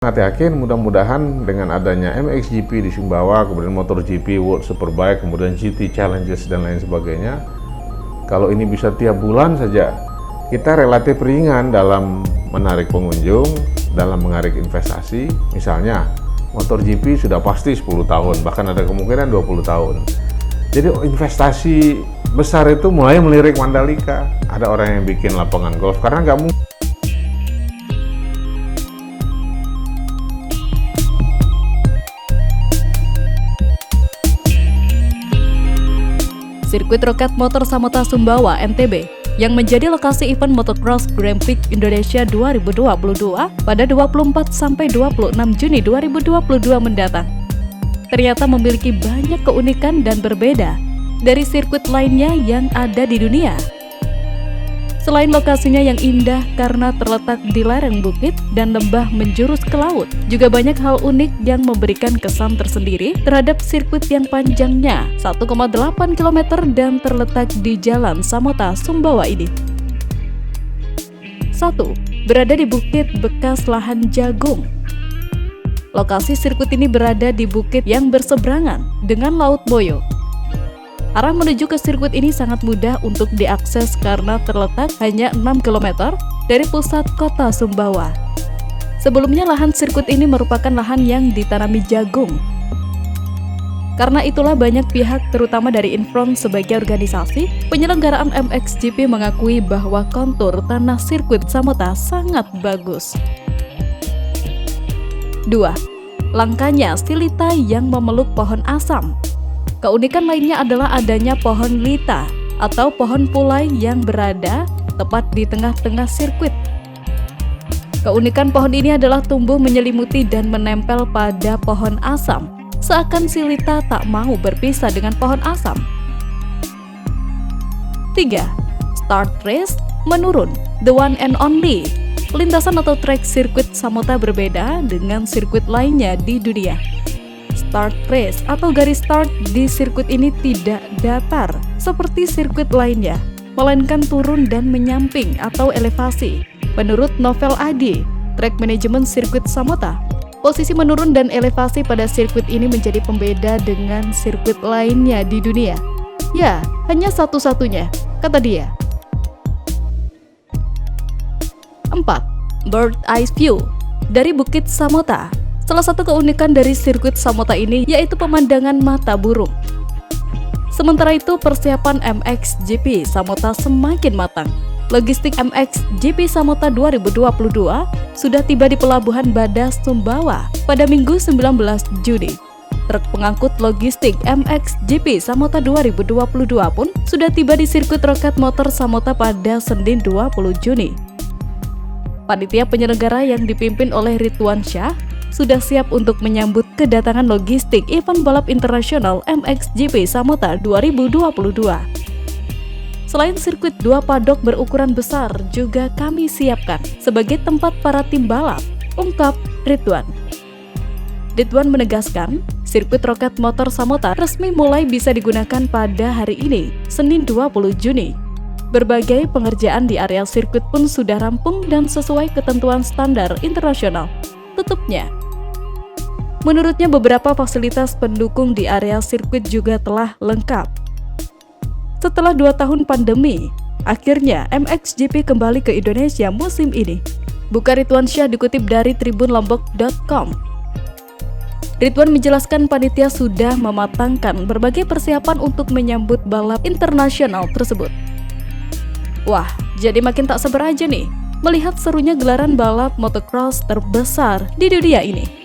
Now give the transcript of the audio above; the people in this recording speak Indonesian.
Sangat yakin mudah-mudahan dengan adanya MXGP di Sumbawa, kemudian MotoGP World Superbike, kemudian GT Challenges dan lain sebagainya, kalau ini bisa tiap bulan saja, kita relatif ringan dalam menarik pengunjung, dalam menarik investasi. Misalnya MotoGP sudah pasti 10 tahun, bahkan ada kemungkinan 20 tahun. Jadi investasi besar itu mulai melirik Mandalika. Ada orang yang bikin lapangan golf karena nggak mungkin. Sirkuit Roket Motor Samota Sumbawa NTB yang menjadi lokasi event Motocross Grand Prix Indonesia 2022 pada 24 sampai 26 Juni 2022 mendatang. Ternyata memiliki banyak keunikan dan berbeda dari sirkuit lainnya yang ada di dunia. Selain lokasinya yang indah karena terletak di lereng bukit dan lembah menjurus ke laut, juga banyak hal unik yang memberikan kesan tersendiri terhadap sirkuit yang panjangnya 1,8 km dan terletak di Jalan Samota Sumbawa ini. 1. Berada di bukit bekas lahan jagung. Lokasi sirkuit ini berada di bukit yang berseberangan dengan Laut Boyo. Arah menuju ke sirkuit ini sangat mudah untuk diakses karena terletak hanya 6 km dari pusat kota Sumbawa. Sebelumnya lahan sirkuit ini merupakan lahan yang ditanami jagung. Karena itulah banyak pihak terutama dari Infront sebagai organisasi penyelenggaraan MXGP mengakui bahwa kontur tanah sirkuit Samota sangat bagus. 2. Langkanya silita yang memeluk pohon asam. Keunikan lainnya adalah adanya pohon lita atau pohon pulai yang berada tepat di tengah-tengah sirkuit. Keunikan pohon ini adalah tumbuh menyelimuti dan menempel pada pohon asam, seakan si lita tak mau berpisah dengan pohon asam. 3. Start race menurun, the one and only. Lintasan atau trek sirkuit Samota berbeda dengan sirkuit lainnya di dunia. Start race atau garis start di sirkuit ini tidak datar seperti sirkuit lainnya, melainkan turun dan menyamping atau elevasi. Menurut Novel Adi, track manajemen sirkuit Samota, posisi menurun dan elevasi pada sirkuit ini menjadi pembeda dengan sirkuit lainnya di dunia. Ya, hanya satu-satunya, kata dia. 4. Bird Eye View dari Bukit Samota. Salah satu keunikan dari sirkuit Samota ini yaitu pemandangan mata burung. Sementara itu, persiapan MXGP Samota semakin matang. Logistik MXGP Samota 2022 sudah tiba di Pelabuhan Badas Sumbawa pada Minggu 19 Juni. Truk pengangkut logistik MXGP Samota 2022 pun sudah tiba di sirkuit Roket Motor Samota pada Senin 20 Juni. Panitia penyelenggara yang dipimpin oleh Ridwan Syah sudah siap untuk menyambut kedatangan logistik event balap internasional MXGP Samota 2022. Selain sirkuit, 2 padok berukuran besar juga kami siapkan sebagai tempat para tim balap, ungkap Ridwan. Ridwan menegaskan, sirkuit Roket Motor Samota resmi mulai bisa digunakan pada hari ini, Senin 20 Juni. Berbagai pengerjaan di areal sirkuit pun sudah rampung dan sesuai ketentuan standar internasional. Tutupnya, menurutnya beberapa fasilitas pendukung di areal sirkuit juga telah lengkap. Setelah 2 tahun pandemi, akhirnya MXGP kembali ke Indonesia musim ini. Buka Ridwan Syah dikutip dari tribunlombok.com. Ridwan menjelaskan panitia sudah mematangkan berbagai persiapan untuk menyambut balap internasional tersebut. Wah, jadi makin tak sabar aja nih melihat serunya gelaran balap motocross terbesar di dunia ini.